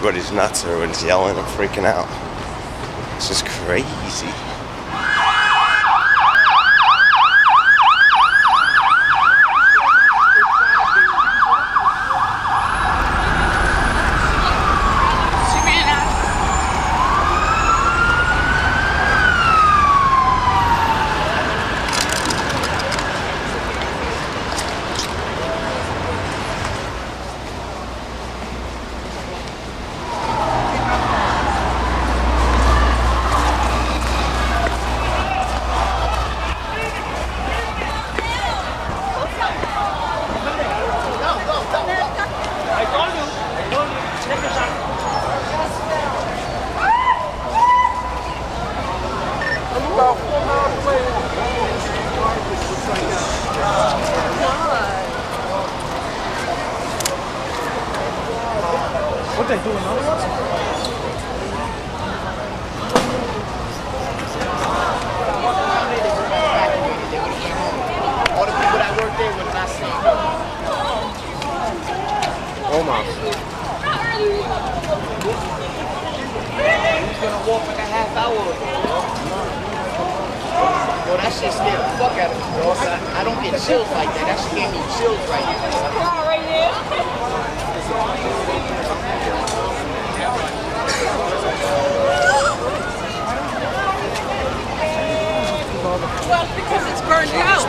everybody's nuts. Everyone's yelling and freaking out. It's just crazy. What they doing? Another one? All the people that work there would not see. Almost. He's gonna walk like a half hour ago. Yo, that shit scared the fuck out of me, bro. I don't get chills like that. That shit gave me chills right now. Right here. Well, because it's burned out.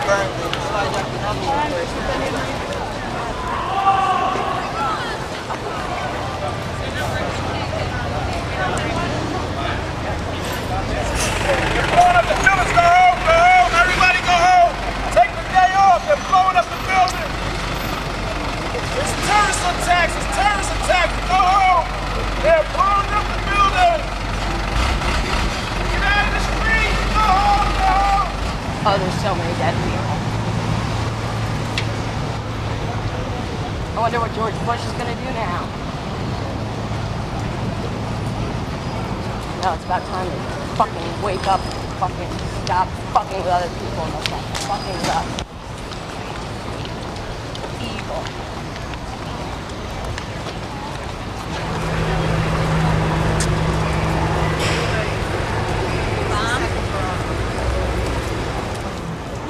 Blowing up the buildings, go home, go home. Everybody go home. Take the day off. They're blowing up the building. It's terrorist attacks. It's terrorist attacks. Go home. They're blowing up the building. Get out of the street. Go home, go home. Oh, there's so many dead people. I wonder what George Bush is going to do now. No, it's about time to fucking wake up, fucking stop fucking with other people and stop fucking with us. Evil.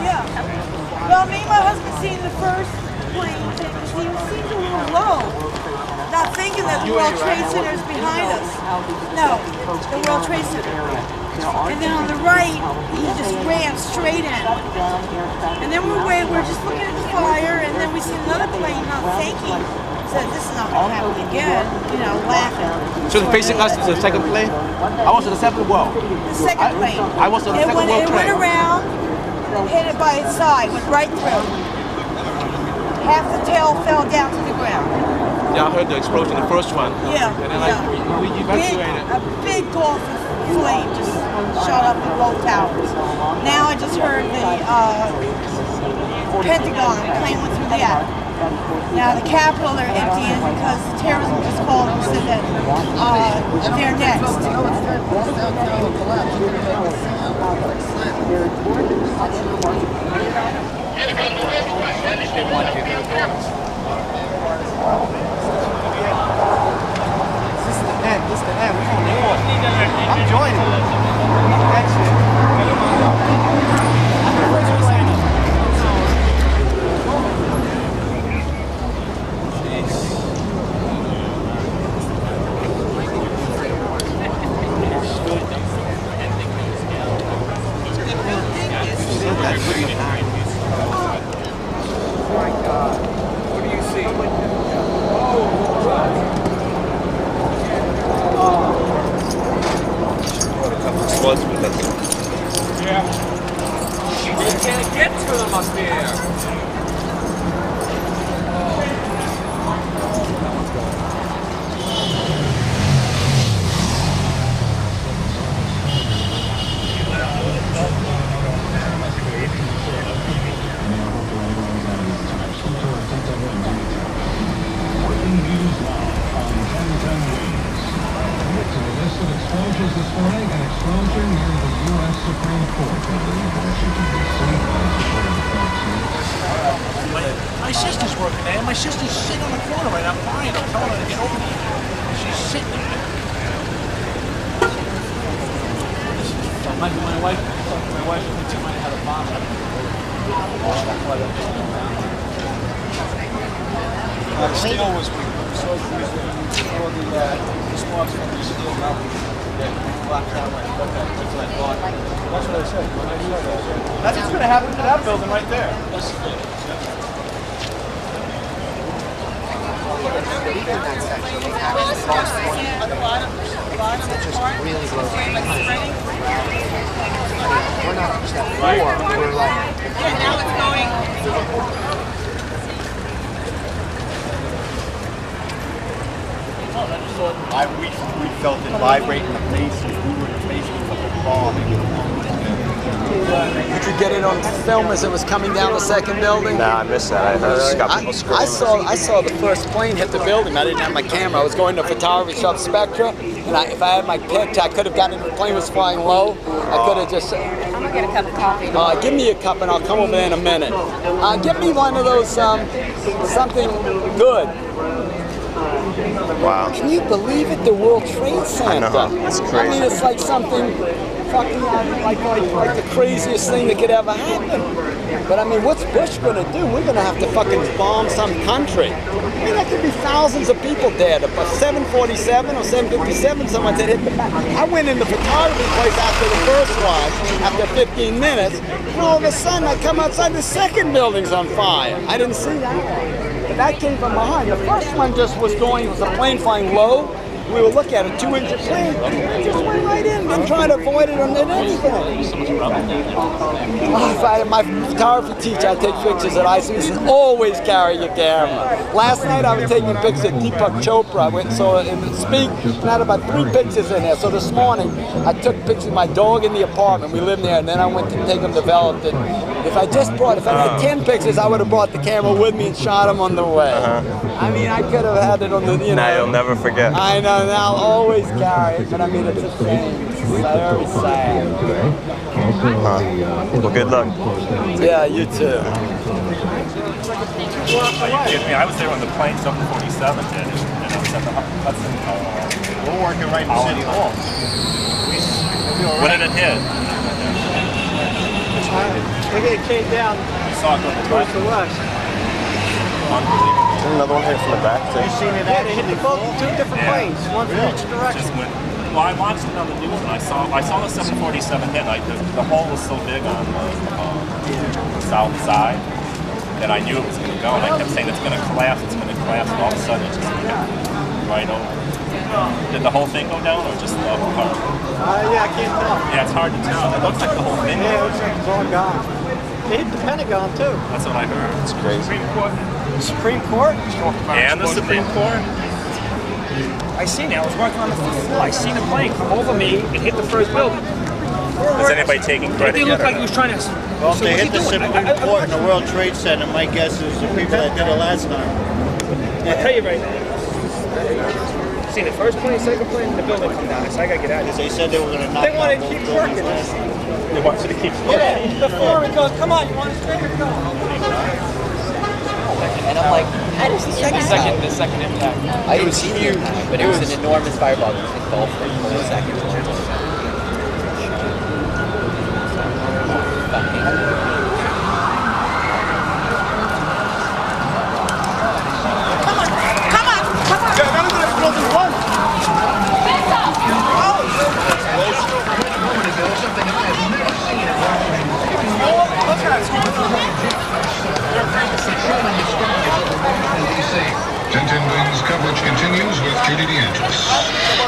Yeah. Well, me and my husband seen the first plane thing because he seemed a little low. Not thinking that the World Trade Center is behind us. No, the World Trade Center. And then on the right, he just ran straight in. And then we're just looking at the fire, and then we see another plane not thinking. Said, this is not going to happen again, you know, laughing. So facing us is the second plane? I was in the second row. The second plane. I was on the second row It went train. around, hit it by its side, went right through. Half the tail fell down to the ground. Yeah, I heard the explosion, the first one. Yeah. And then we evacuated. A big gulf of flame just shot up in both towers. Now I just heard the Pentagon plane went through the attic. Now the Capitol they're emptying because the terrorism just called and said that they're next. This is the end. This is the end. We're on the war. I'm joining. That shit. Yeah. You can't get to them up there. Explosions this morning, an explosion near the U.S. Supreme Court in Washington, D.C. My sister's working there. My sister's sitting on the corner right now crying. I'm telling her to get over here. My wife thinks she might have had a bomb. The steel was so before the sparks from the steel melted. Black that way. Okay, that's what I thought. That's what I said. That's what's going to happen to that building right there. Really close. We're not just at 4, we're like... Yeah, now it's going. We felt it vibrate in the face as we were facing the bomb. Did you get it on film as it was coming down the second building? Nah, I missed that. I just got people screaming. I saw the first plane hit the building. I didn't have my camera. I was going to photography shop Spectra, and if I had my pick, I could have gotten it. The plane was flying low. I could have just. I'm gonna get a cup of coffee. Give me a cup, and I'll come over there in a minute. Give me one of those something good. Wow. Can you believe it? The World Trade Center. I know. It's crazy. I mean, it's like something fucking like the craziest thing that could ever happen. But I mean, what's Bush gonna do? We're gonna have to fucking bomb some country. I mean, there could be thousands of people dead. A 747 or 757, someone said hit the back. I went in the photography place after the first one, after 15 minutes, and all of a sudden I come outside, the second building's on fire. I didn't see that one. But that came from behind. The first one just was going, it was a plane flying low. We would look at a 2-inch plane, it just went right in, didn't try to avoid it or anything. If I had my photography teacher, I take pictures at IC. He says, always carry your camera. Last night I was taking pictures of Deepak Chopra. I went and saw him speak, and I had about 3 pictures in there. So this morning, I took pictures of my dog in the apartment. We lived there, and then I went to take them developed. And if I had 10 pictures, I would have brought the camera with me and shot them on the way. I mean, I could have had it on the, Now you'll never forget. I know, and I'll always carry it, but I mean, it's a shame. It's very sad. Well, good luck. Yeah, you too. Are you kidding me? I was there when the plane 747 did, and I was at the Hudson. We're working right in City Hall. When did it hit? It came down towards the west. Another one hit from the back, too. You seen it? They hit both 2 different planes, one from each direction. Well, I watched it on the news, and I saw the 747 hit. The hole was so big on the south side that I knew it was going to go, and I kept saying it's going to collapse, and all of a sudden it just hit right over. Did the whole thing go down, or just the upper part? Yeah, I can't tell. Yeah, it's hard to tell. It looks like the whole thing. Yeah, it looks like it's all gone. They hit the Pentagon, too. That's what I heard. It's crazy. Supreme Court? And the Supreme Court? I seen it. I was working on the 5th floor. I seen the plane come over me and hit the first building. Is anybody taking credit? It looked like he was trying to. Well, if they hit the Supreme Court and the World Trade Center, my guess is the people that did it last time. I'll tell you right now. Seen the first plane, second plane, and the building come down. So I gotta get out of here. They said they were going to knock They wanted to keep working. They want you to keep Yeah, the foreman goes, come on, you want to straight or go? And I'm like, how does the second impact? I didn't see the impact, but it was an enormous fireball that engulfed it for a second. Tintin Wings coverage continues with Judy DeAngelis.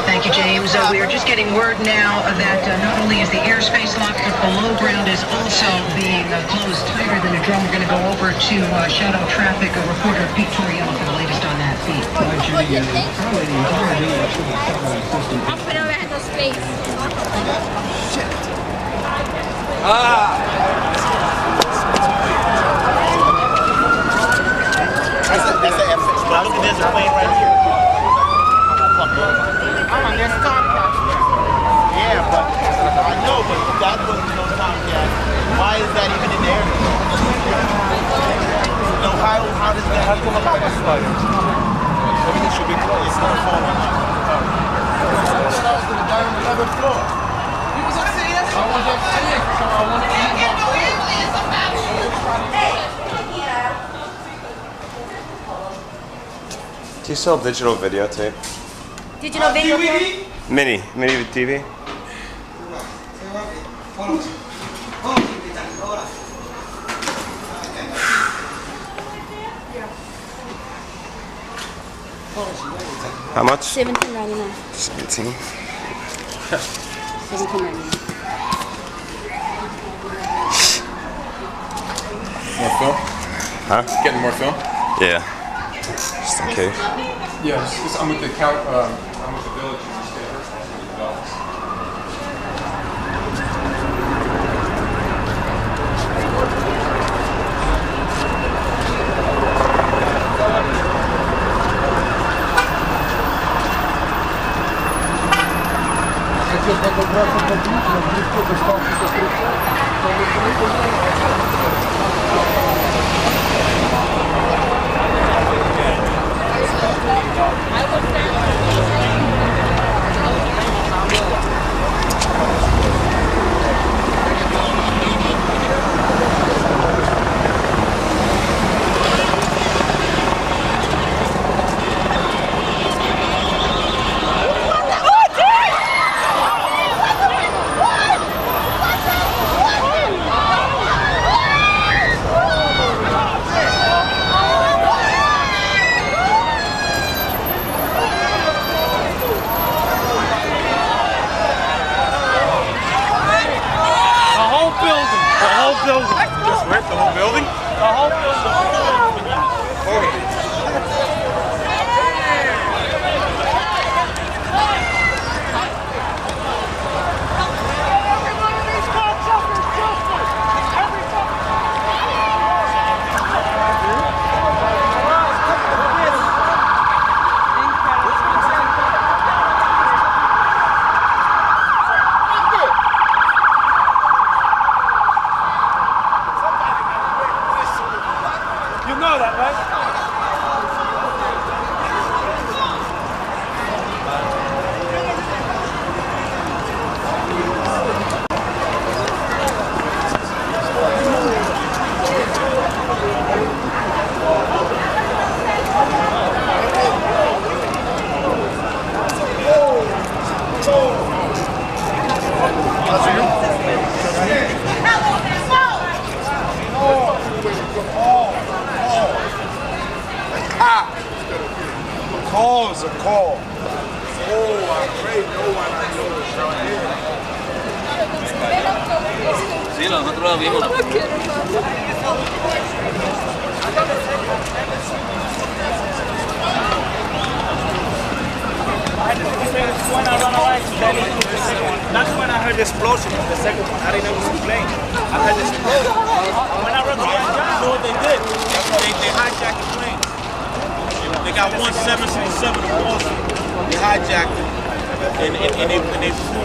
Thank you, James. We are just getting word now that not only is the airspace locked, but below ground is also being closed tighter than a drum. We're going to go over to shadow traffic. A reporter, Pete Toriello, for the latest on that feed. I'll put over at the space. That's the F6. But look at there's a plane right here. Yeah, but I know, but that wasn't no Tomcat. Why is that even in there? No, how does that come up? Everything should be closed. It's not falling. Do you sell digital videotape? Digital videotape? Mini TV? How much? $17.99. 17. $17.99. More film? Huh? Getting more film? Yeah. Just in case. Yeah, I'm with the I'm with the village in the state of Call is a call. Oh, I pray no one I know is down here. Sí, nosotros lo vimos. That's when I heard the explosion, the second one. I didn't know it was a plane. I heard the explosion. When I read the right, you know what they did? They hijacked the plane. They got 177 aboard. They hijacked it. And they flew,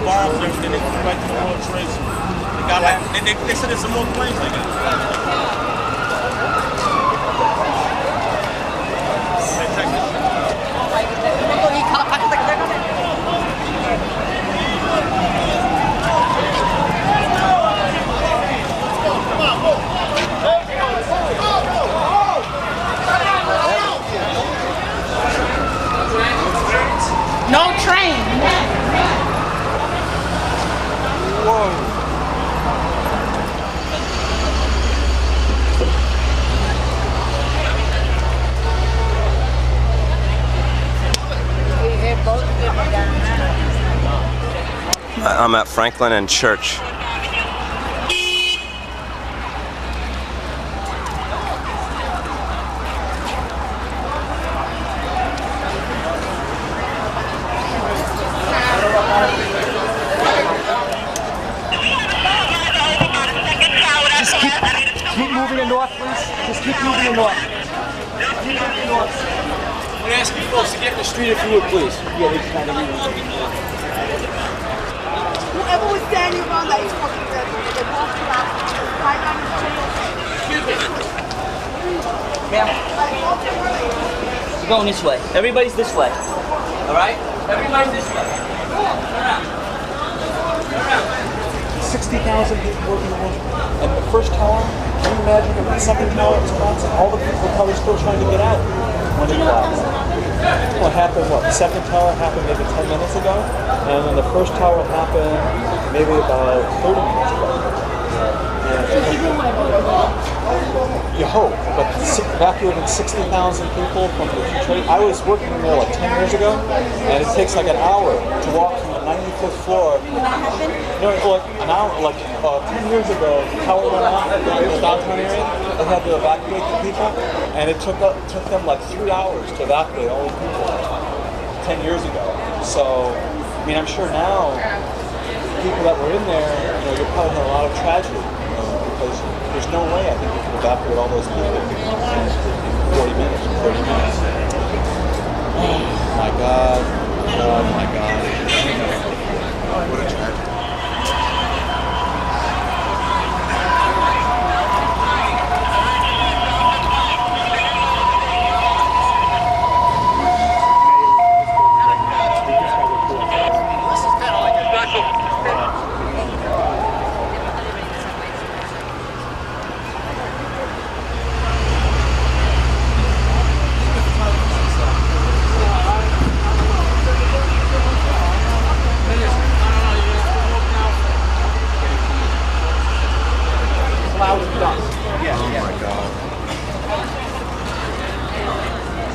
bombs and everything. They flew right to the World Trade Center. They got like, they said there's some more planes they got. No train. Whoa. I'm at Franklin and Church. Just keep moving it north, please. Just keep moving it north. Keep moving it north. I'm gonna ask you folks to get in the street if you would, please. Yeah, they just kind of Whoever was standing around that fucking dead, they walked around right down the street. Excuse me. Ma'am. We're going this way. Everybody's this way. All right? Everybody's this way. Turn around. Turn around. 16 60,000 people working in the world. And the first tower, can you imagine if the second tower was collapsing? All the people were probably still trying to get out when it collapsed. What happened, the second tower happened maybe 10 minutes ago, and then the first tower happened maybe about 30 minutes ago. You hope, but evacuating 60,000 people from the trade. I was working there like 10 years ago, and it takes like an hour to walk from the 95th floor. No, like an hour, like 10 years ago, the tower went out in the downtown area. They had to evacuate the people, and it took them like 3 hours to evacuate all the people 10 years ago. So, I mean, I'm sure now, people that were in there, you probably had a lot of tragedy, because there's no way I think you could evacuate all those people in 40 minutes or 30 minutes. Oh my God. Oh my God. What a tragedy.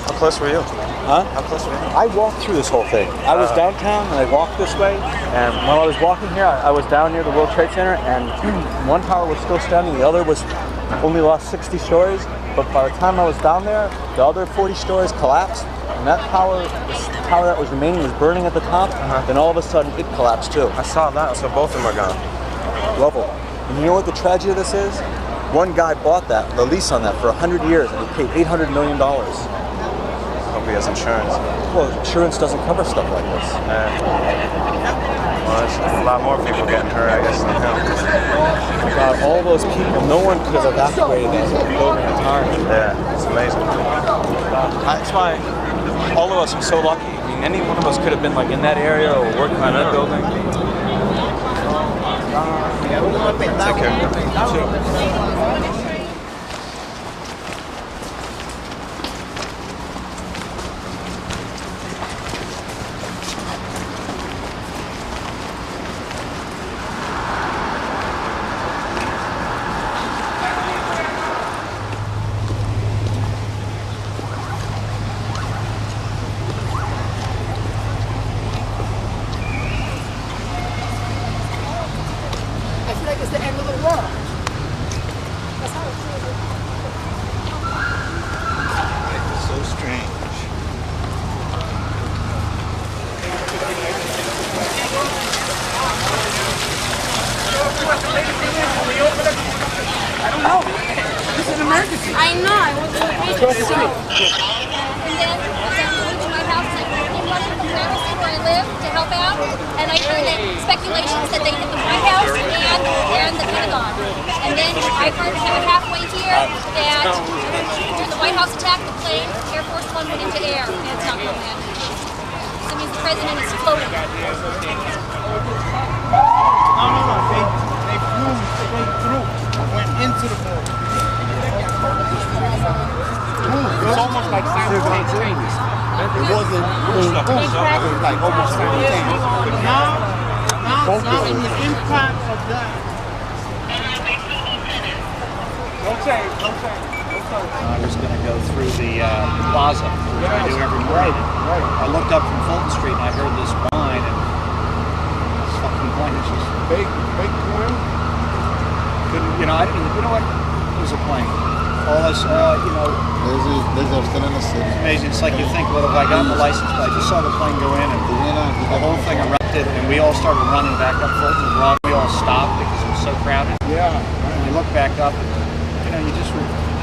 How close were you? Huh? How close were you? I walked through this whole thing. I was downtown and I walked this way, and while I was walking here, I was down near the World Trade Center, and one tower was still standing, the other was only lost 60 stories, but by the time I was down there, the other 40 stories collapsed, and that tower, the tower that was remaining was burning at the top, then all of a sudden it collapsed too. I saw that, so both of them are gone. Level. And you know what the tragedy of this is? One guy bought that, the lease on that, for 100 years, and he paid $800 million. Hope he has insurance. Well, insurance doesn't cover stuff like this. Well, there's a lot more people getting hurt, I guess, than him. God, all those people, no one could have evacuated that building entirely. Yeah, it's amazing. That's why all of us are so lucky. I mean, any one of us could have been like in that area or working on that building. Take care. You too. I know, I was waiting so. And then I went to my house and where I live to help out, and I heard that speculations that they hit the White House and the Pentagon. And then I heard halfway here that during the White House attack, the plane, Air Force One went into air, and it's not going in. So it means the president is floating. No, they flew straight through, went into the building. It's almost like simultaneous. It wasn't boom, boom. It was like almost simultaneous. But now in the impact of that. I was going to go through the plaza, which I do every morning. I looked up from Fulton Street and I heard this whine, and this fucking plane is just fake plane. Couldn't, I didn't. You know what? It was a plane. All this, These are still in the city. Amazing. It's like you think, well, if I got the license plate, I just saw the plane go in, and the whole thing erupted, and we all started running back up Fulton Broad. We all stopped because it was so crowded. Yeah. And we looked back up, and you just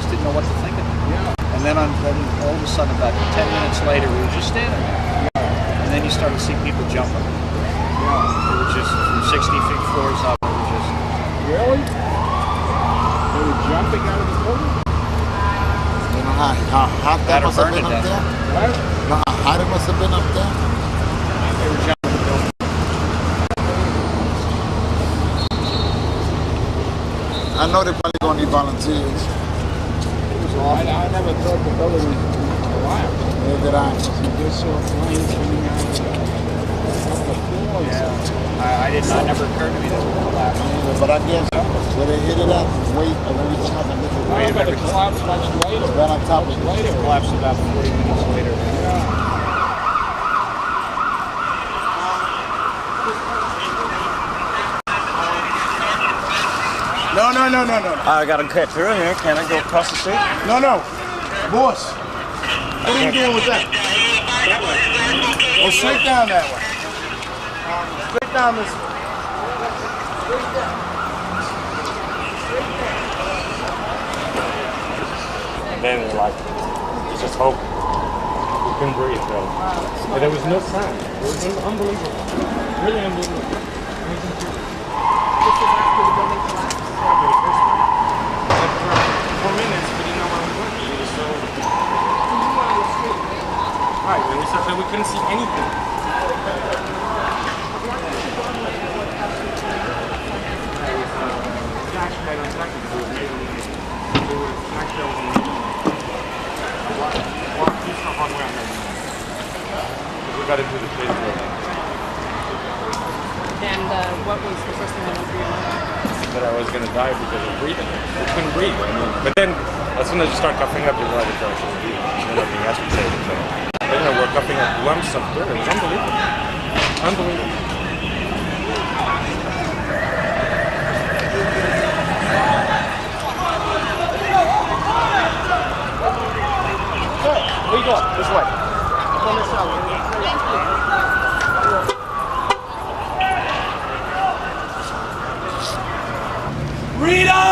didn't know what to think of it. Yeah. And then all of a sudden, about 10 minutes later, we were just standing there. And then you started to see people jumping. Yeah. It was just from 60 feet floors up. It was just. Really? They were jumping out of the building? You know how hot that must have been up there? What? You know how hot it must have been up there? They were jumping the building. I know they're probably going to need volunteers. It was awful. I never thought the building was alive. Neither did I. You just saw flames coming out of the floors. I never occurred to me that it would collapse. But I guess where they hit it at, weight of everything else, I think But it collapsed much later. right on top of it. Later. It collapsed about 40 minutes later. No. I gotta cut through here. Can I go across the street? No. Boss. What are you doing with that? Go straight down that way. Straight down this way. And then like, you just hope you couldn't breathe, bro. And there was no sound. It was unbelievable. Really unbelievable. For minutes, we didn't know where we were. It was so... Right, when we started, we couldn't see anything. We got into the pit. And what was the first thing that went through your mind? That I was gonna die because of breathing. I couldn't breathe. I mean, but then as soon as you start coughing up, you realize it's actually breathing. You end up being asphyxiated. So then we're coughing up lumps of dirt. It was unbelievable. Unbelievable. Where you go? This way. Up on this side. Rita!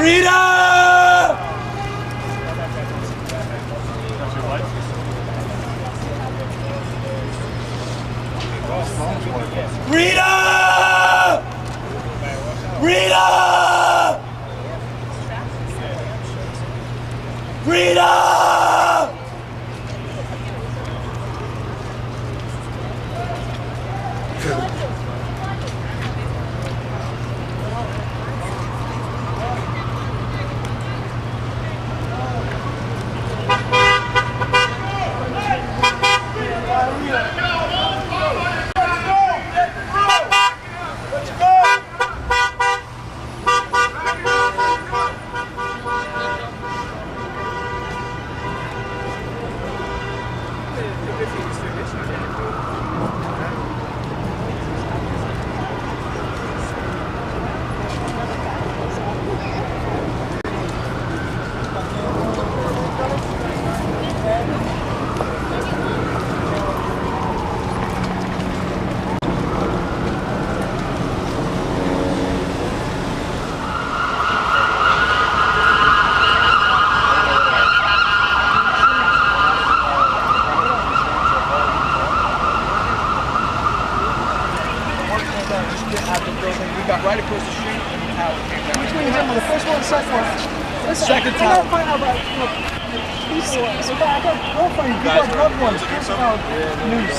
Rita! Rita! Rita! Rita! Right across the street and the tower came down. Which one you having? The first one or the second one? Second I tower. gotta find out about people. I got girlfriends, people like loved ones. Talk about news.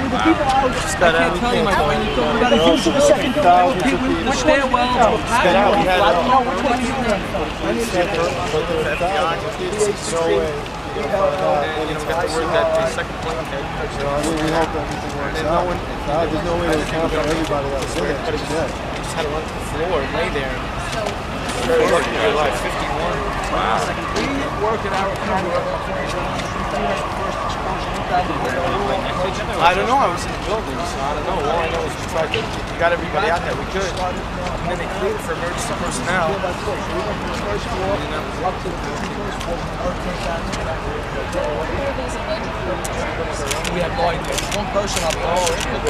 The people out. I can't tell you, my friend. We got a huge of the second tower. Which stairwell to a path? No, which one is it? I need to get the You know, got the word that the second plane hit. We hope that everything works out. There's no way to account for everybody that was in it. But he just had to run to the floor and lay there. Very lucky to alive. 51. Wow. We work at our I don't know. I was in the building, so I don't know. All I know is we tried to. We got everybody out there we could, and then they cleared it for emergency personnel. We have no idea. There's one person up there. He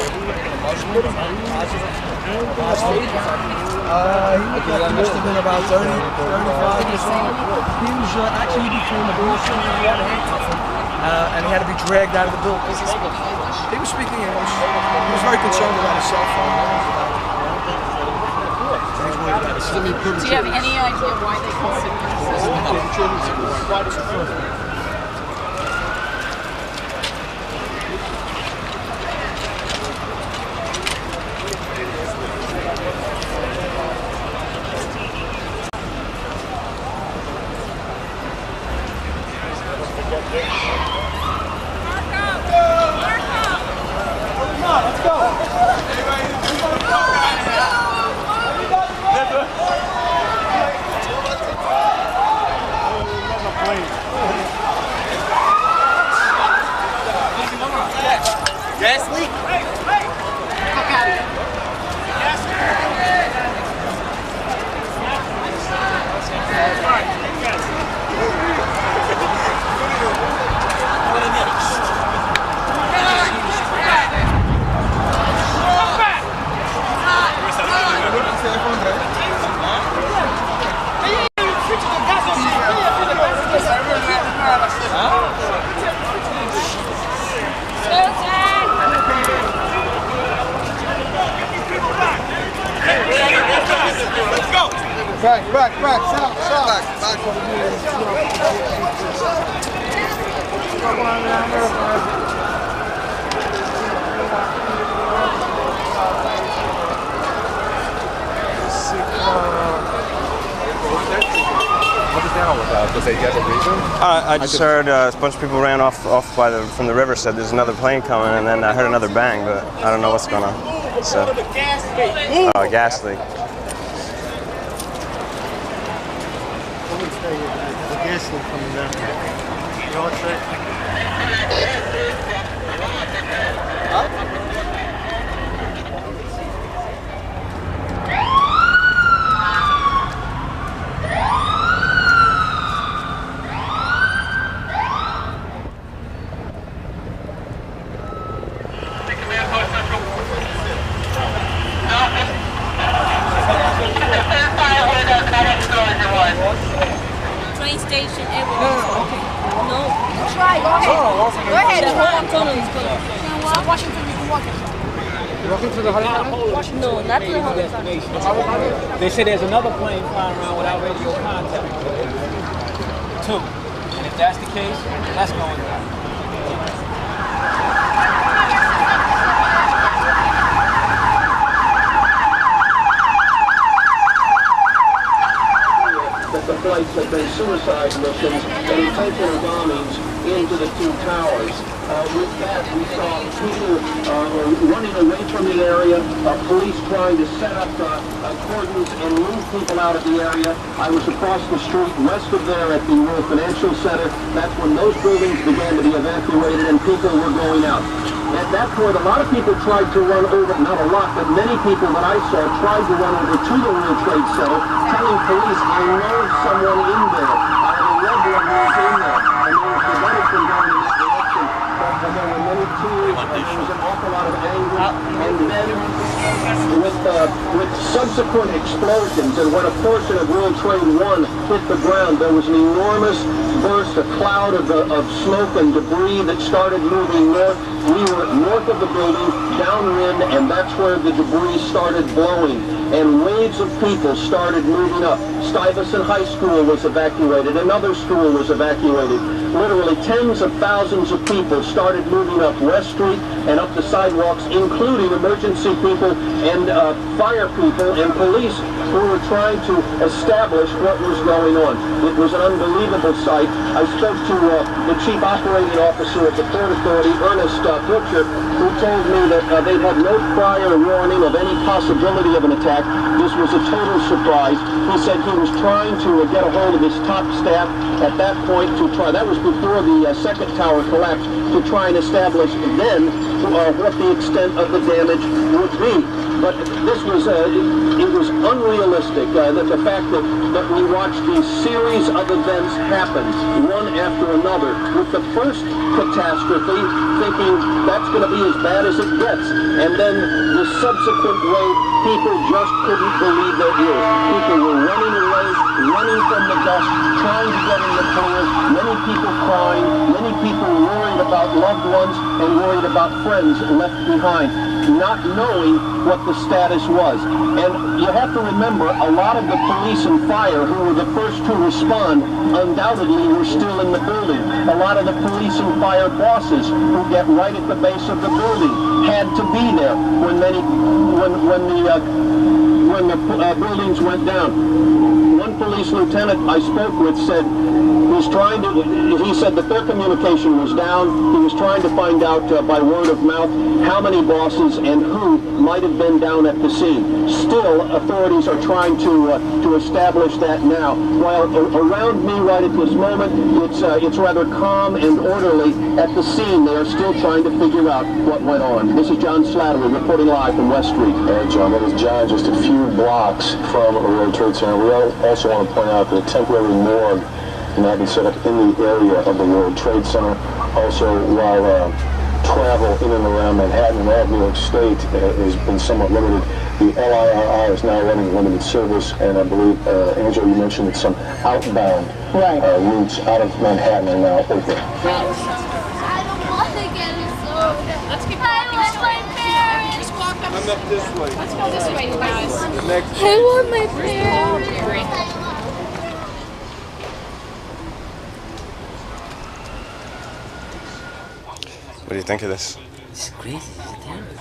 must have been about 30, 35 years old. He was actually became a bullshit. He had a handcuff him, and he had to be dragged out of the building. He was speaking English. He was very concerned about his cell phone. Do you have any idea why they consider this? Gas leak? Hey, hey! Fuck out of here. Gas leak? Let's go! Back, south. What is that all about? Does it have a reason? I just heard a bunch of people ran off from the river, said there's another plane coming, and then I heard another bang, but I don't know what's going on. So, gas leak. The gas leak coming down. You know what's that? Train station, everywhere. No. Try, go ahead. Go ahead. The whole tunnel is closed. Washington, you can walk it. Walking to the Hollywood? No, not to the Hollywood. They say there's another plane flying around without radio contact. 2. And if that's the case, that's going down. That the flights have been suicide missions and intentional bombings into the two towers. With that, we saw people running away from the area, police trying to set up cordons and move people out of the area. I was across the street west of there at the World Financial Center. That's when those buildings began to be evacuated and people were going out. At that point, a lot of people tried to run over, not a lot, but many people that I saw tried to run over to the World Trade Center, telling police, I know someone in there. I have a loved one who's in there. And they were prevented from going in that direction. But there were many tears, and there was an awful lot of anger. And then, with subsequent explosions, and when a portion of World Trade 1 hit the ground, there was an enormous burst, a cloud of smoke and debris that started moving north. We were north of the building, downwind, and that's where the debris started blowing. And waves of people started moving up. Stuyvesant High School was evacuated. Another school was evacuated. Literally tens of thousands of people started moving up West Street and up the sidewalks, including emergency people and fire people and police who were trying to establish what was going on. It was an unbelievable sight. I spoke to the chief operating officer of the Port Authority, Ernest Butcher, who told me that they had no prior warning of any possibility of an attack. This was a total surprise. He said he was trying to get a hold of his top staff at that point to try, that was before the second tower collapsed, to try and establish then what the extent of the damage would be. But this was, it was unrealistic, the fact that we watched these series of events happen, one after another, with the first catastrophe thinking that's going to be as bad as it gets. And then the subsequent wave, people just couldn't believe their ears. People were running away, running from the dust, trying to get in the tunnel, many people crying, many people worried about loved ones and worried about friends left behind, not knowing what the status was. And you have to remember, a lot of the police and fire who were the first to respond undoubtedly were still in the building. A lot of the police and fire bosses who get right at the base of the building had to be there when the buildings went down. One one police lieutenant I spoke with said he said that their communication was down. He was trying to find out by word of mouth how many bosses and who might have been down at the scene. Still, authorities are trying to establish that now. While around me right at this moment, it's rather calm and orderly. At the scene, they are still trying to figure out what went on. This is John Slattery reporting live from West Street. All right, John, that is John, just a few blocks from a World Trade Center. We also want to point out that a temporary morgue can now be set up in the area of the World Trade Center. Also, while travel in and around Manhattan and all of New York State has been somewhat limited, the LIRR is now running limited service, and I believe, Angela, you mentioned that some outbound routes out of Manhattan are now open. I don't want to get it, so let's keep walking. I want my parents. Just walk up. I'm up this way. Let's go this way, you guys. I want my parents. What do you think of this? It's crazy. It's terrible.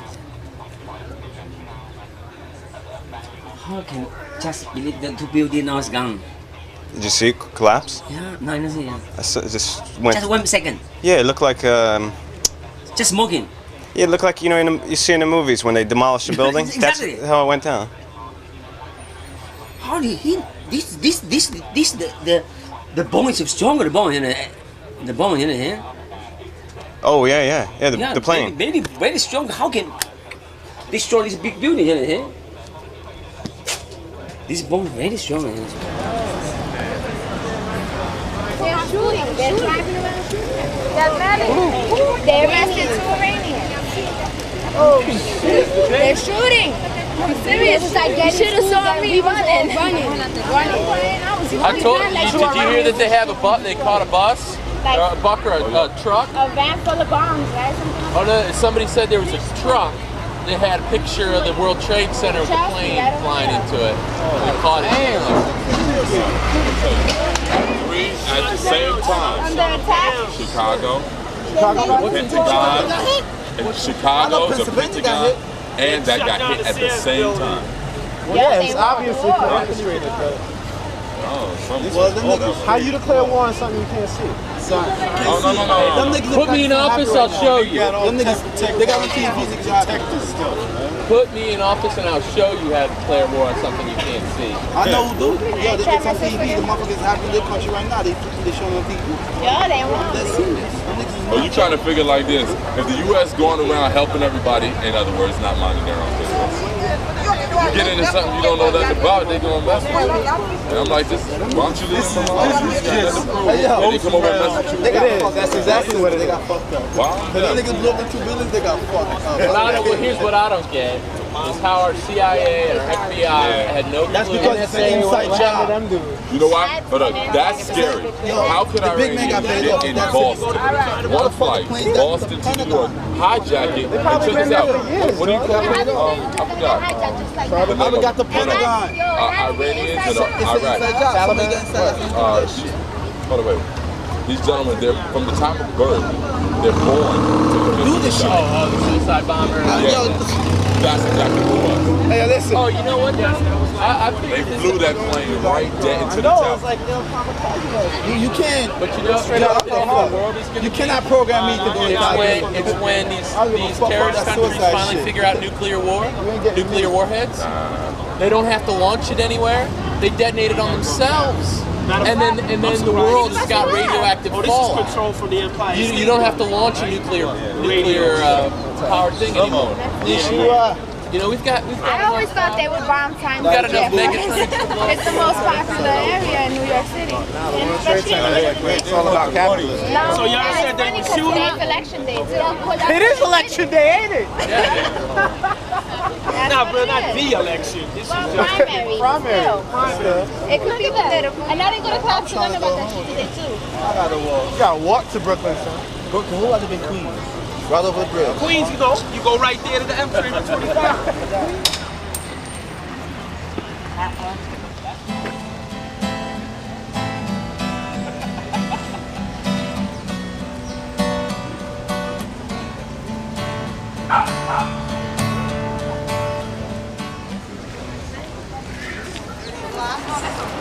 How can just believe the two buildings now is gone? Did you see it collapse? Yeah, no, I don't see it. I saw, it just went. Just 1 second. Yeah, it looked like. Just smoking. Yeah, it looked like, you know, you see in the movies when they demolish a building. Exactly. That's how it went down. How did he? The bone is stronger. The bone in here. Oh yeah. The plane. Very, very strong. How can destroy this big building in here? This bone is very strong. They're shooting. They're driving around shooting. They arrested 2 Iranians. Oh shit. They're shooting. I'm serious. You should have saw me running. I told you. Did you hear that they have a bus? They caught a bus, a buck or a truck. A van full of bombs, right? Oh no! Somebody said there was a truck. They had a picture of the World Trade Center with the plane flying into it. They caught it. Three at the same time. Under attack. Chicago, Pentagon, and Chicago, the Pentagon, and that got hit at the same time. Yeah, it's obviously orchestrated, though. Oh, how you declare war on something you can't see? No. Put me in office, I'll show you. Them niggas, they got on TV, niggas detectors still. Put me in office and I'll show you how to declare war on something you can't see. I know who do. Yo, it's on TV. The motherfuckers happening in their country right now. They showing on TV. Yeah, they want. That's serious. Oh, you trying to figure like this? If the U.S. going around helping everybody, in other words, not minding their own business. You get into something you don't know nothing about, they gonna mess with you. And I'm like, why don't you leave them alone? You got nothing to prove. And they come over and mess with you. They got fucked up. That's exactly what it is. They got fucked up. Wow. Because them niggas blew up in 2 buildings, they got fucked up. Here's what I don't get. Is how our CIA and our FBI had no clue. That's because it's an inside job. You know why? But that's scary. How could Iranians get in Boston, one flight, Boston to New York, hijack it, and took us out? What do you call it? I forgot. They never got the Pentagon. Iranians and Iraq. By the way, these gentlemen, they're from the time of birth, they're born to do this shit. Oh, the suicide bomber. That's exactly what it was. Hey, listen. Oh, you know what? They flew that plane right dead into the tower. It's like you can't. But you know, straight up, the world is going to. You cannot program me to go inside. It's when these terrorist countries finally figure out nuclear warheads. They don't have to launch it anywhere. They detonate it on themselves. And then the world has got radioactive fallout. This is control from the Empire State. You don't have to launch a nuclear powered thing anymore. You know, we've got. I always thought they would bomb Times Square. We've got enough Megatrons. It's the most popular area in New York City. It's all about capitalism. So y'all said they were shooting? Today's election day too. It is election day, ain't it? Nah, bro, not the election. This is just primary. It could be political. And I didn't go to class to learn about that shit today too. You gotta walk to Brooklyn, son. Who other than Queens? Right over the bridge. Queens, you go right there to the M325.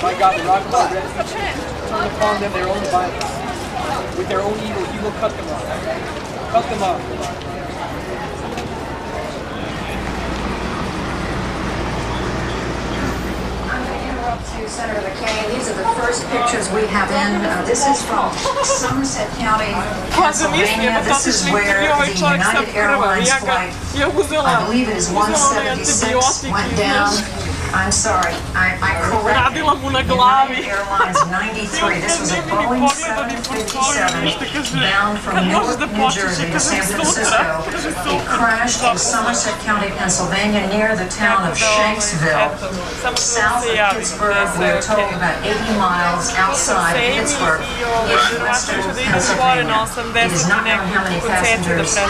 My God, the Rockabye Reds turn upon them their own violence. With their own evil, he will cut them off. Cut them off. To Senator McCain, these are the first pictures we have in. This is from Somerset County, Pennsylvania. This is where the United Airlines flight, I believe it is 176, went down. I'm sorry, I corrected. United Airlines 93. This was a Boeing 757 bound from Newark, New Jersey to San Francisco. It crashed in Somerset County, Pennsylvania, near the town of Shanksville, south of Pittsburgh. We're told about 80 miles outside Pittsburgh in western Pennsylvania. It is not known how many passengers or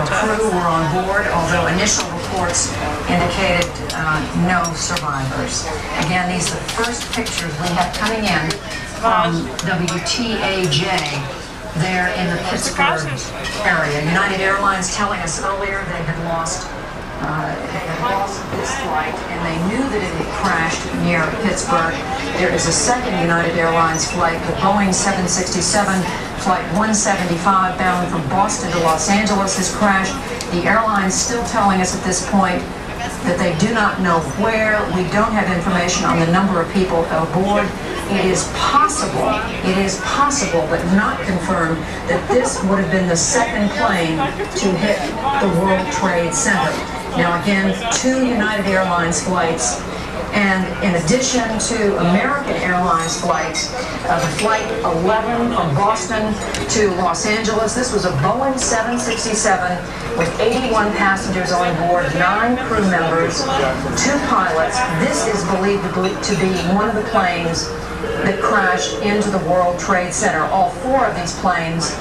crew were on board, although initial reports indicated no survivors. Again, these are the first pictures we have coming in from WTAJ there in the Pittsburgh area. United Airlines telling us earlier they had lost this flight, and they knew that it had crashed near Pittsburgh. There is a second United Airlines flight, the Boeing 767, flight 175, bound from Boston to Los Angeles, has crashed. The airline's still telling us at this point that they do not know where. We don't have information on the number of people aboard. It is possible, but not confirmed, that this would have been the second plane to hit the World Trade Center. Now again, 2 United Airlines flights, and in addition to American Airlines flights, the flight 11 from Boston to Los Angeles, this was a Boeing 767 with 81 passengers on board, 9 crew members, 2 pilots. This is believed to be one of the planes that crashed into the World Trade Center. All 4 of these planes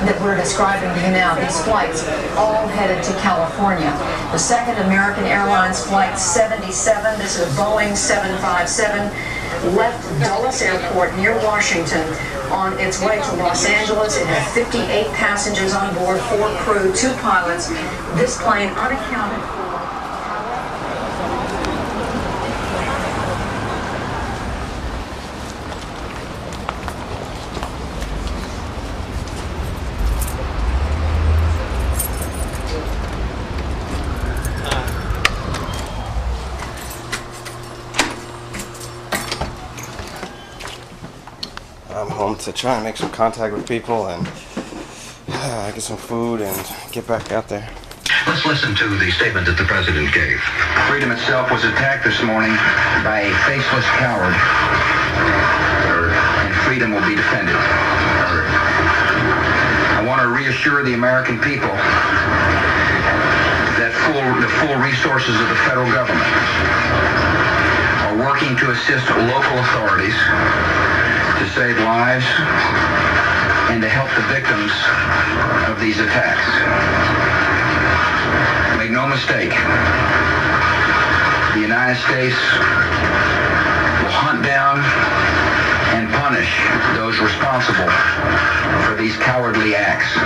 that we're describing to you now, these flights, all headed to California. The second American Airlines flight 77, this is a Boeing 757, left Dulles Airport near Washington on its way to Los Angeles. It had 58 passengers on board, 4 crew, 2 pilots. This plane unaccounted for. I'm home to try and make some contact with people and get some food and get back out there. Let's listen to the statement that the president gave. Freedom itself was attacked this morning by a faceless coward, and freedom will be defended. I want to reassure the American people that the full resources of the federal government are working to assist local authorities to save lives and to help the victims of these attacks. Make no mistake, the United States will hunt down and punish those responsible for these cowardly acts.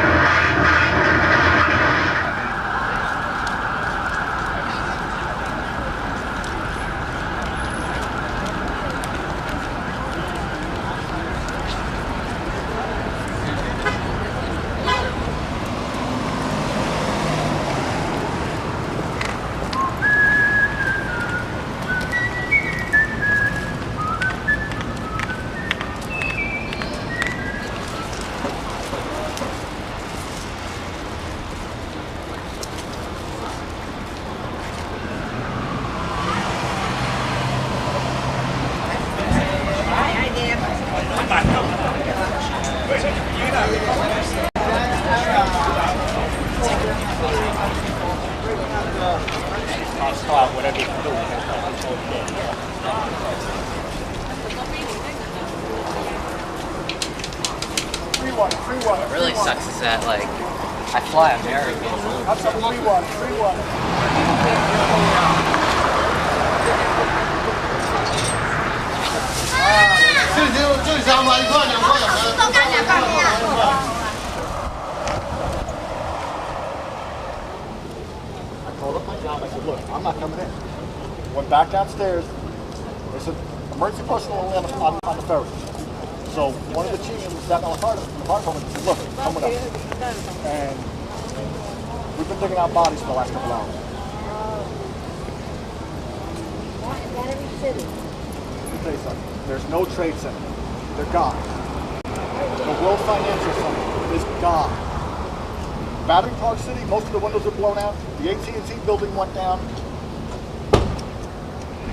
What really sucks is that, like, I fly American. I called up my job. I said, look, I'm not coming in. Went back downstairs. They said, Emergency personnel only on the ferry. So one of the chiefs was down on the fire department said, look, coming up. And we've been digging out bodies for the last couple hours. Let me tell you something. There's no trade center. They're gone. The World Financial Center is gone. Battery Park City, most of the windows are blown out. The AT&T building went down.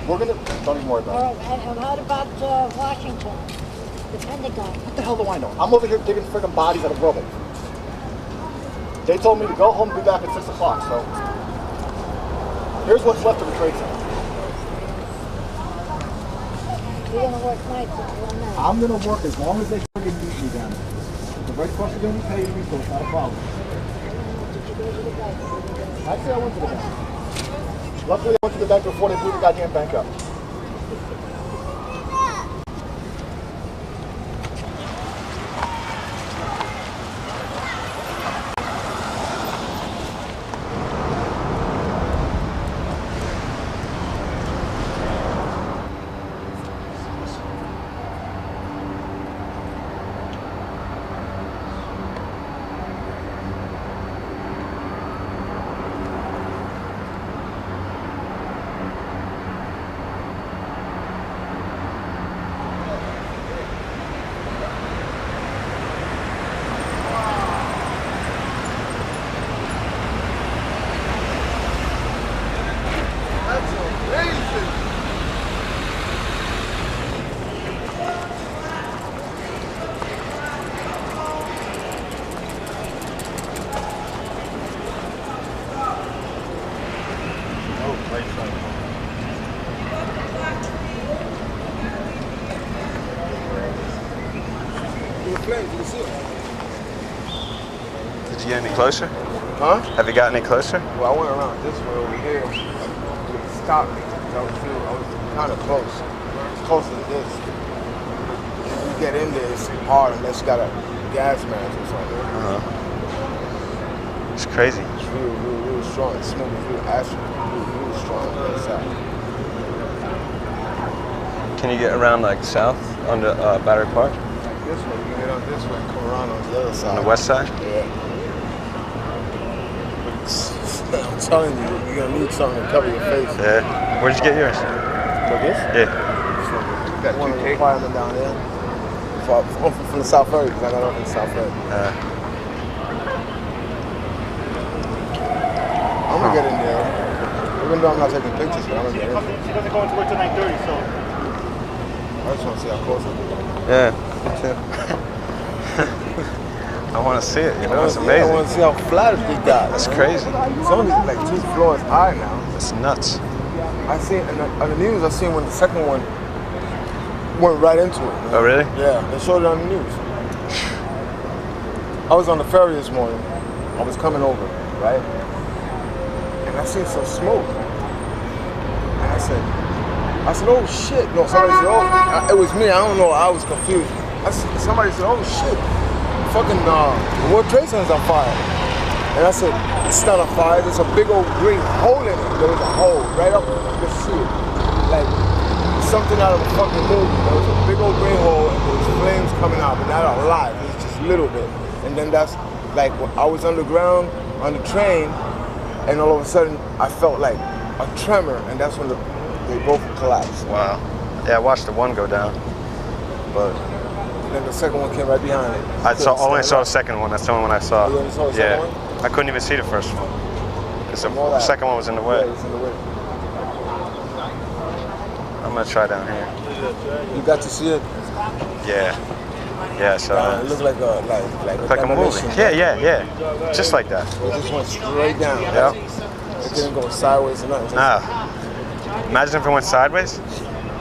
We're gonna, don't even worry about it. And what about Washington? The Pentagon? What the hell do I know? I'm over here digging freaking bodies out of rubble. They told me to go home and be back at 6 o'clock, so here's what's left of the trade center. You're gonna work nights if you want nights. I'm gonna work as long as they freaking need me down there. The Red Cross are gonna be paying me, so it's not a problem. I say I went to the bank. Luckily, I went to the bank before they blew the goddamn bank up. Did you get any closer? Huh? Have you gotten any closer? Well, I went around this way over here. It stopped me. I was kind of close. It's closer than this. If you get in there, it's hard unless you got a gas mask or something. It's crazy. It's real strong. It's smooth, real acid, real strong on the side. Can you get around like south on the Battery Park? Like this way, you can get on this way and come around on the other side. On the west side? Yeah. I'm telling you, you're gonna need something to cover your face. Yeah. Where'd you get yours? Like this? Yeah. Got one of the firemen down there. From the South Ferry, because I got off from the South Ferry. I'm gonna get in there. Even though I'm not taking pictures, but I'm gonna get in there. She doesn't go into work till 9:30, so. I just want to see how close I can. Yeah, me too. I want to see it, you know, it's amazing. I want to see how flat they got. That's crazy. It's only like 2 floors high now. It's nuts. I seen on the news. I seen when the second one went right into it. Oh really? Yeah, they showed it on the news. I was on the ferry this morning. I was coming over, right? And I seen some smoke. And I said, oh shit. No, somebody said, oh, it was me. I don't know. I was confused. Somebody said, oh shit. Fucking the World Trade Center's on fire. And I said, it's not on fire. There's a big old green hole in it. There was a hole right up. You can see it. Like something out of a fucking movie. There was a big old green hole and there was flames coming out, but not a lot. It was just a little bit. And then that's like I was underground on the train, and all of a sudden I felt like a tremor, and that's when they both collapsed. Wow. Yeah, I watched the one go down, but. And then the second one came right behind it. I only saw the second one. That's the only one I saw. You only saw the second one? I couldn't even see the first one because the second one was in the way. Yeah, it's in the way. I'm gonna try down here. You got to see it? Yeah. Yeah. So it looked like a movie. Yeah. Just like that. It just went straight down. Yeah. It didn't go sideways or nothing. Nah. Imagine if it went sideways.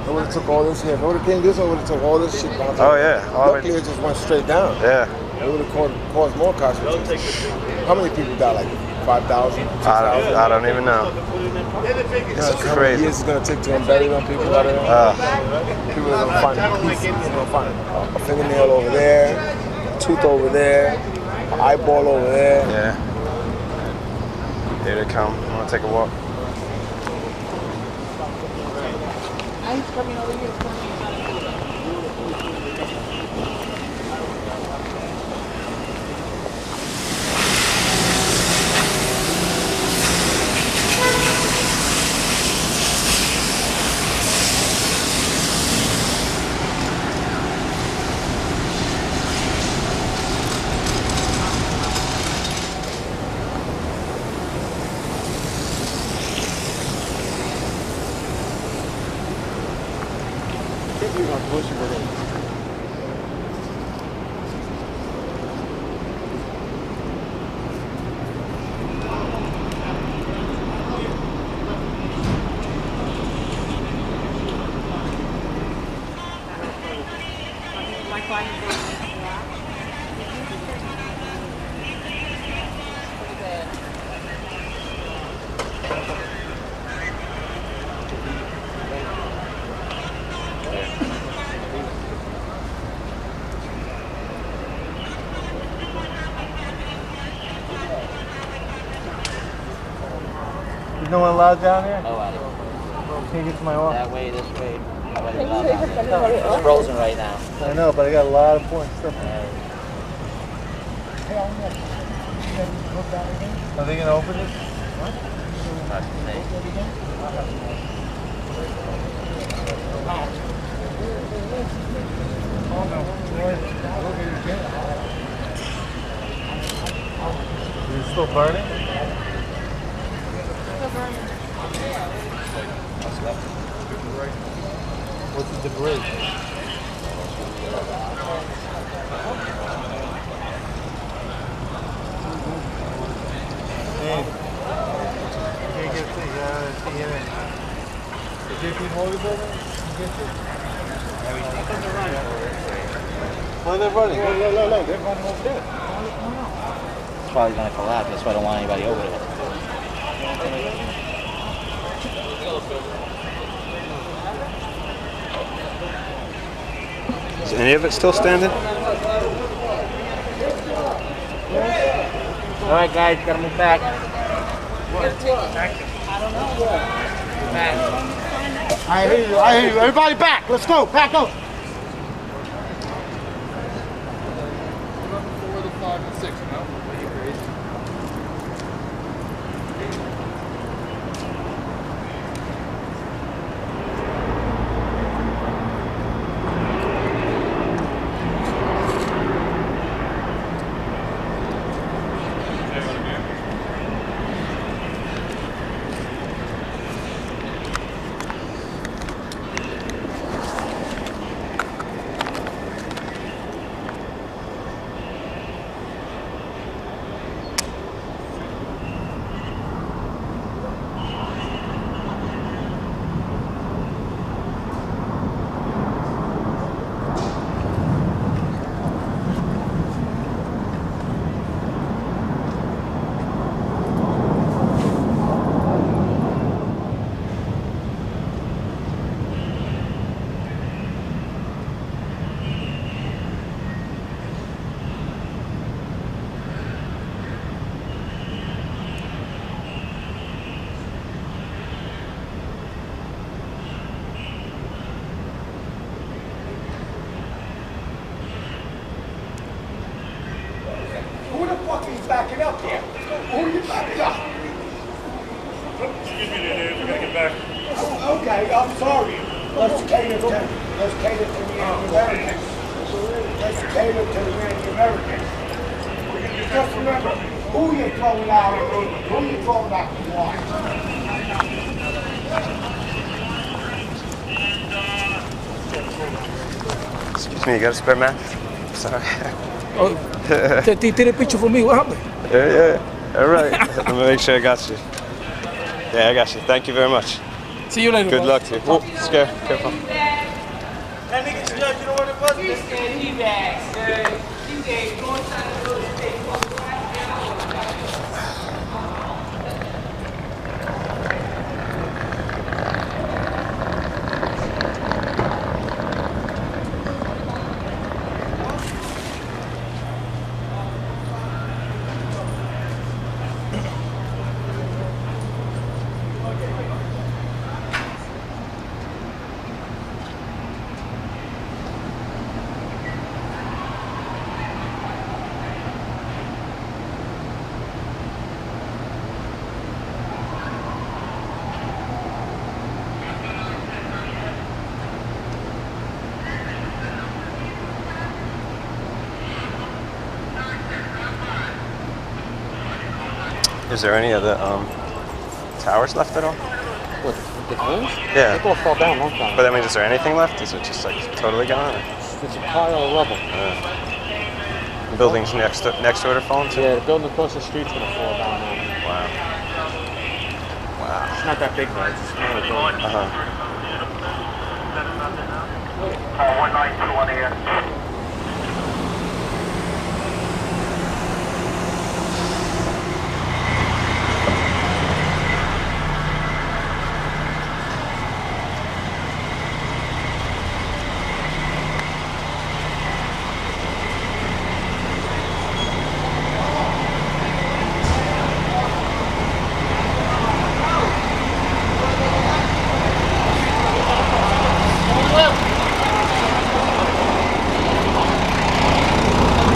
It would have took all this here. If it would have came this way, it would have took all this shit down. Oh yeah. Luckily, it just went straight down. Yeah. It would have caused more casualties. How many people died? Like 5,000? I don't even know. This is crazy. How many years it's gonna take to unbury them people out of there? People are gonna find a piece. They're gonna find a fingernail over there, a tooth over there, an eyeball over there. Yeah. Here they come. I'm gonna take a walk. Now he's coming over here. There's no one allowed down here? Oh, I don't. Can you get to my office? That way, this way. Nobody's allowed down there. It's frozen right now. I know, but I got a lot of important stuff. Are they going to open it? What? Is it still burning? What's the debris? Can't get the JP Morgan building? Well, they're running. No, they're running over there. It's probably going to collapse. That's why I don't want anybody over there. Is any of it still standing? All right, guys, gotta move back. I hear you. Everybody back. Let's go. Back up. 4, the 5, and 6, no? Who the fuck is backing up here? Who are you backing up? Excuse me, dude. We gotta get back. Okay, I'm sorry. Let's cater to the Americans. Let's cater to the Americans. Just remember, who you throwing out, who you throwing out the line. Excuse me, you got a spare map? Sorry. Oh, take a picture for me. What happened? Yeah. All right. Let me make sure I got you. Yeah, I got you. Thank you very much. See you later. Good luck to you. Oh, scare. Careful. That nigga judge, you know what it was? He said he back, sir. He said go inside the building. Is there any of the towers left at all? What, the twins? Yeah. They all fell down a long time. But I mean, is there anything left? Is it just like totally gone? Or? It's a pile of rubble. Buildings next door to falling too? Yeah, the building across the street's gonna fall down now. Wow. Wow. It's not that big though, it's a smaller building. 192 on the air.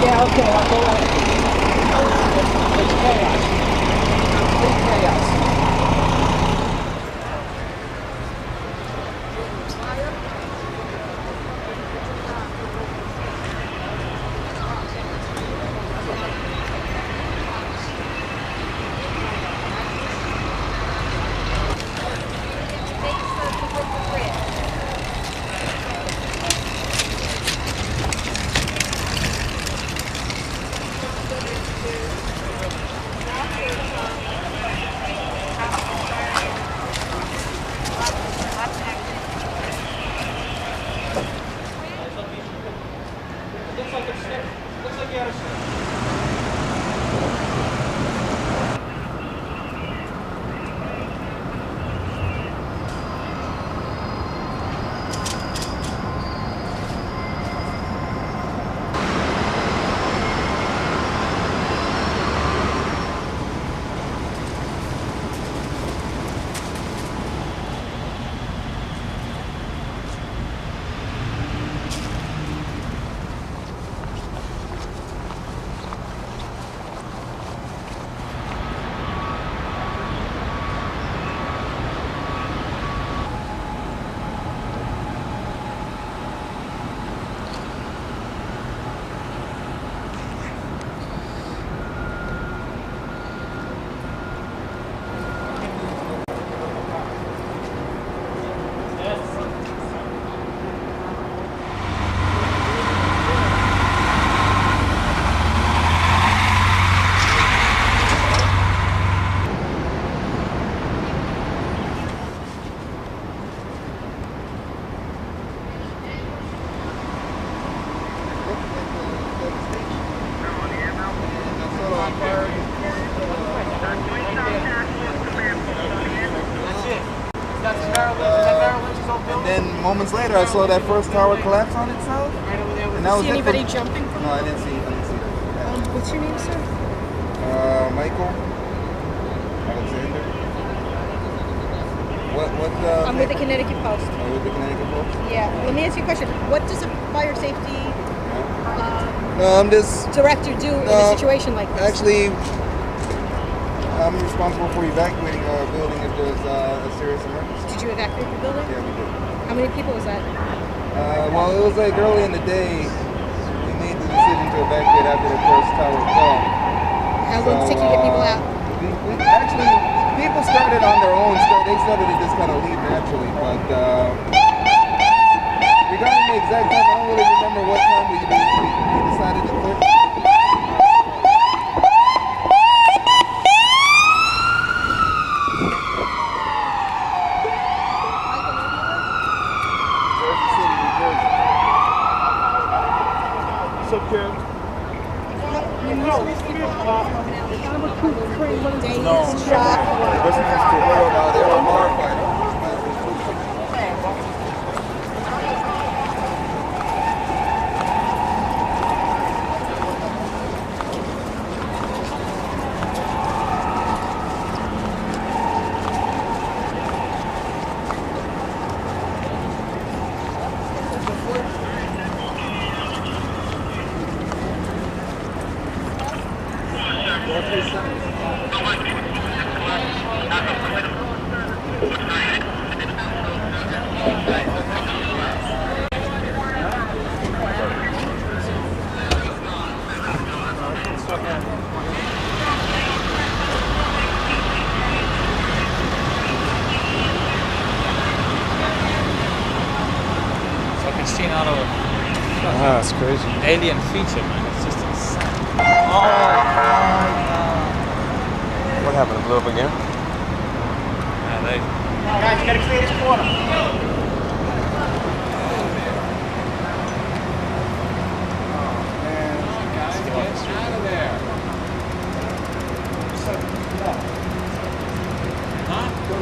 Yeah, okay, I'll go right. It's chaos. Big chaos. And then moments later, I saw that first tower collapse on itself. And that was See it anybody for- jumping? No, I didn't see. that. What's your name, sir? Michael Alexander. What? I'm with the Connecticut Post. Oh, with the Connecticut Post. Yeah. Let me ask you a question. What does a fire safety No, I'm just director do in a situation like this? Actually, I'm responsible for evacuating a building if there's a serious emergency. Did you evacuate the building? Yeah, we did. How many people was that? Well, it was like early in the day. We made the decision to evacuate after the first tower fell. How long did it take you to get people out? Actually, people started on their own. They started to just kind of leave naturally. But regarding the exact time, I don't really remember what time we decided to quit. What's up, Kev? Oh, that's crazy. Alien feature, man. It's just insane. What happened? It blew up again? Guys, you gotta clear this corner.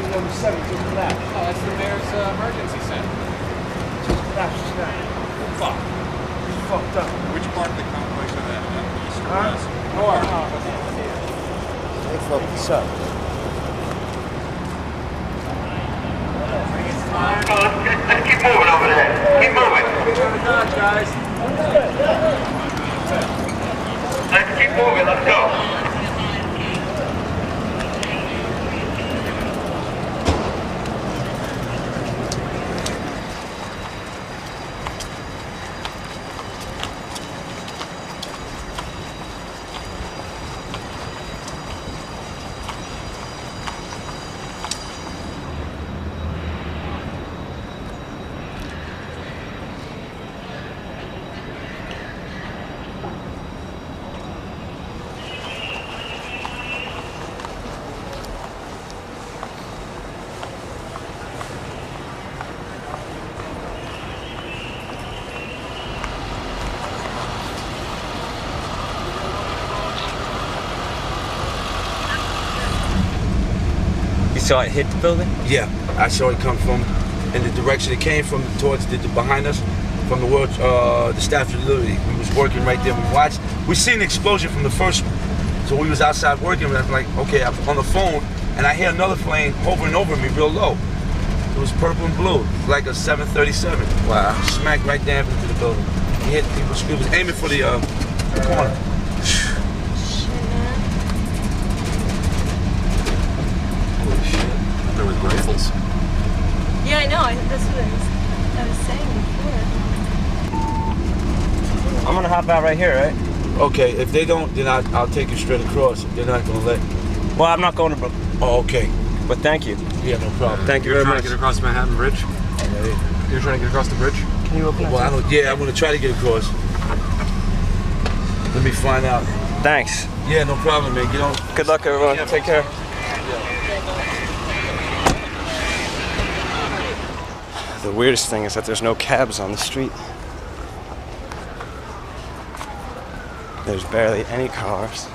Number 7, to the left. Oh, that's the mayor's emergency center. Fuck. Fucked up. Which part of the complex are that? East or Huh? west? North. They fucked us up. Let's keep moving over there. Keep moving. Guys. Let's keep moving. Let's go. You saw it hit the building? Yeah, I saw it come from in the direction it came from, towards the behind us, from the world, the Statue of Liberty. We was working right there. We watched. We seen the explosion from the first one, so we was outside working. And I'm like, okay, I'm on the phone, and I hear another plane hovering over me, real low. It was purple and blue, like a 737. Wow! Smacked right down into the building. It was aiming for the corner. With rifles. Yeah, I know. That's what I was saying before. I'm gonna hop out right here, right? Okay, if they don't, then I'll take you straight across. If they're not gonna let. Well, I'm not going to Brooklyn. Oh, okay. But thank you. Yeah, no problem. Thank you very much. You're trying to get across Manhattan Bridge? You're trying to get across the bridge? Can you open that? Well, I don't. Yeah, I'm gonna try to get across. Let me find out. Thanks. Yeah, no problem, man. Get on. Good luck, everyone. Yeah, Take care. The weirdest thing is that there's no cabs on the street. There's barely any cars.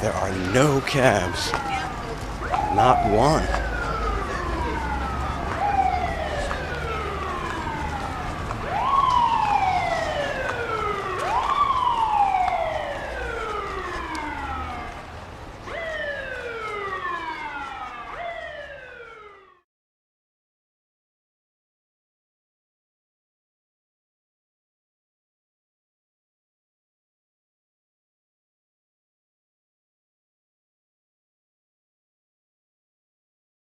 There are no cabs. Not one.